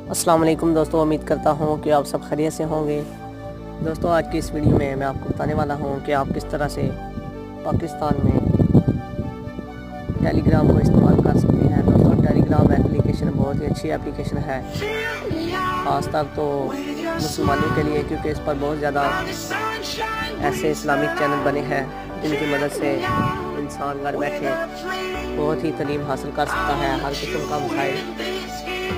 अस्सलाम वालेकुम दोस्तों, उम्मीद करता हूँ कि आप सब खैरियत से होंगे। दोस्तों आज की इस वीडियो में मैं आपको बताने वाला हूँ कि आप किस तरह से पाकिस्तान में टेलीग्राम को इस्तेमाल कर सकते हैं। दोस्तों टेलीग्राम एप्लीकेशन बहुत ही अच्छी एप्लीकेशन है, ख़ासतौर तो मुसलमानों के लिए, क्योंकि इस पर बहुत ज़्यादा ऐसे इस्लामिक चैनल बने हैं जिनकी मदद से इंसान घर बैठे बहुत ही तालीम हासिल कर सकता है। हर किस्म का मसाइल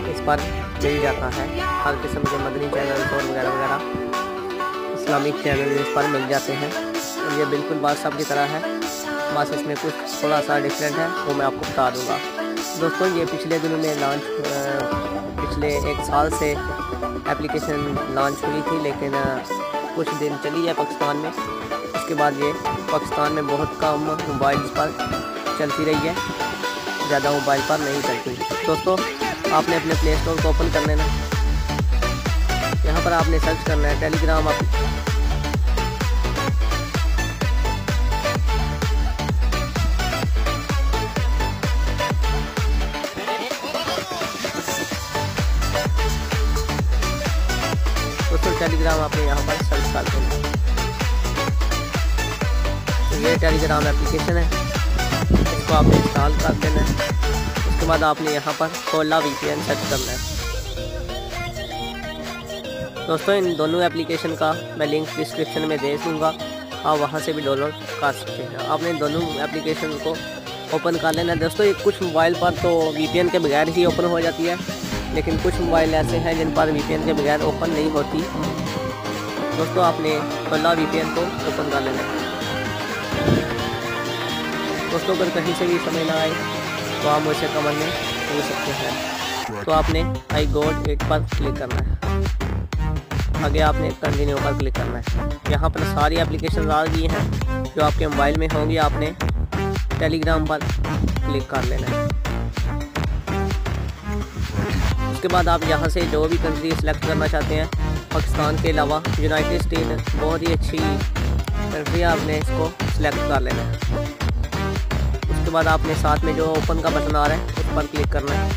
इस पर मिल जाता है, हर किस्म के मदनी चैनल और वगैरह वगैरह इस्लामिक चैनल इस पर मिल जाते हैं। और ये बिल्कुल व्हाट्सएप की तरह है, बस इसमें कुछ थोड़ा सा डिफरेंट है, वो मैं आपको बता दूंगा। दोस्तों ये पिछले दिनों में पिछले 1 साल से एप्लीकेशन लॉन्च हुई थी, लेकिन कुछ दिन चली है पाकिस्तान में। उसके बाद ये पाकिस्तान में बहुत कम मोबाइल पर चलती रही है, ज़्यादा मोबाइल पर नहीं चलती। दोस्तों आपने अपने प्ले स्टोर को ओपन कर लेना, यहाँ पर आपने सर्च करना है टेलीग्राम दोस्तों टेलीग्राम आपने यहाँ पर सर्च कर देना। ये टेलीग्राम एप्लीकेशन है, इसको आपने इंस्टॉल कर देना है। उसके बाद आपने यहाँ पर खोला VPN सर्च करना है। दोस्तों इन दोनों एप्लीकेशन का मैं लिंक डिस्क्रिप्शन में दे दूँगा, आप वहाँ से भी डाउनलोड कर सकते हैं। आपने दोनों एप्लीकेशन को ओपन कर लेना है। दोस्तों कुछ मोबाइल पर तो VPN के बगैर ही ओपन हो जाती है, लेकिन कुछ मोबाइल ऐसे हैं जिन पर VPN के बगैर ओपन नहीं होती। दोस्तों आपने खोला VPN को ओपन कर लेना है। दोस्तों अगर कहीं से भी समझ ना आए तो आप मुझसे कमेंट में पूछ सकते हैं। तो आपने आई गॉट इट पर क्लिक करना है, आगे आपने कंटिन्यू पर क्लिक करना है। यहाँ पर सारी एप्लीकेशन आ गई हैं जो आपके मोबाइल में होंगी, आपने टेलीग्राम पर क्लिक कर लेना है। उसके बाद आप यहाँ से जो भी कंट्री सेलेक्ट करना चाहते हैं, पाकिस्तान के अलावा यूनाइटेड स्टेट बहुत ही अच्छी कंट्री है, आपने इसको सेलेक्ट कर लेना है। उसके बाद आपने साथ में जो ओपन का बटन आ रहा है उस पर क्लिक करना है।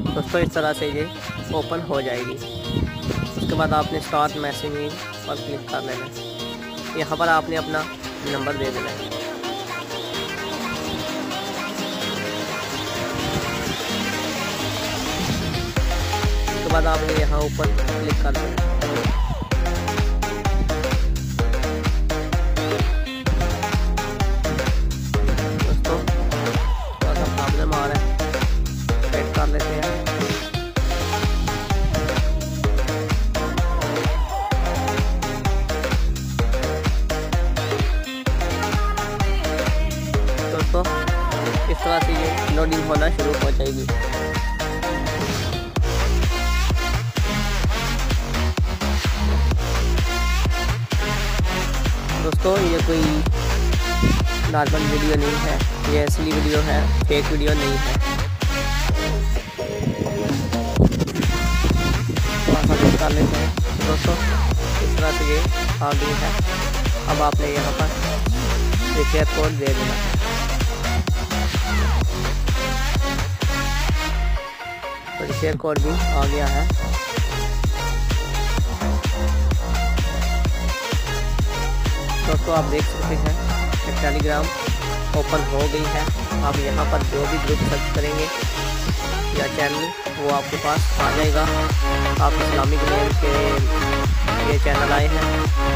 दोस्तों इस तरह से ये ओपन हो जाएगी। उसके बाद आपने स्टार्ट मैसेजिंग पर क्लिक कर लेना है। यहाँ पर आपने अपना नंबर दे देना है। उसके बाद आपने यहाँ ऊपर क्लिक कर देना है। दोस्तों थोड़ा सा प्रॉब्लम आ रहा है, वेट कर लेते हैं। दोस्तों इस तरह से ये लोडिंग होना शुरू हो जाएगी। दोस्तों ये कोई नॉर्मल वीडियो नहीं है, ये असली वीडियो है, फेक वीडियो नहीं है। कर लेते हैं। दोस्तों इस तरह से ये आ गई है। अब आपने यहाँ पर रिपेयर कोड दे देना। तो रिपेयर कोड भी आ गया है। दोस्तों आप देख सकते हैं कि टेलीग्राम ओपन हो गई है। आप यहाँ पर जो भी ग्रुप सर्च करेंगे या चैनल वो आपके पास आ जाएगा। आप इस्लामिक नेम के ये चैनल आए हैं,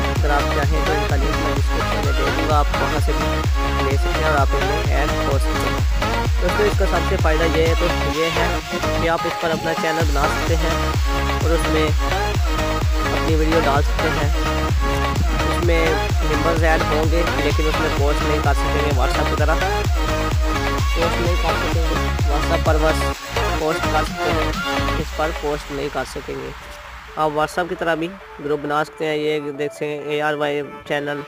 अगर आप चाहें तो इनका लिंक मैं डिस्क्रिप्शन में दे दूँगा, आप वहाँ से भी ले सकते हैं और आप इनमें ऐड हो सकते हैं। दोस्तों इसका सबसे फ़ायदा ये है कि आप इस पर अपना चैनल बना सकते हैं और उसमें अपनी वीडियो डाल सकते हैं। उसमें मेंबर्स ऐड होंगे, लेकिन उसमें पोस्ट नहीं कर सकेंगे। व्हाट्सएप की तरह पोस्ट नहीं कर सकेंगे, व्हाट्सएप पर बस पोस्ट कर सकते हैं, इस पर पोस्ट नहीं कर सकेंगे। आप व्हाट्सएप की तरह भी ग्रुप बना सकते हैं। ये देख सकते हैं ARY चैनल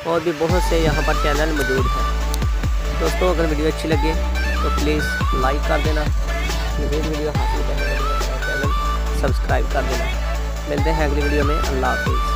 और भी बहुत से यहाँ पर चैनल मौजूद हैं। दोस्तों अगर वीडियो अच्छी लगे तो प्लीज़ लाइक कर देना, वीडियो हासिल करने के लिए चैनल सब्सक्राइब कर देना। मिलते हैं अगली वीडियो में। अल्लाह हाफिज़।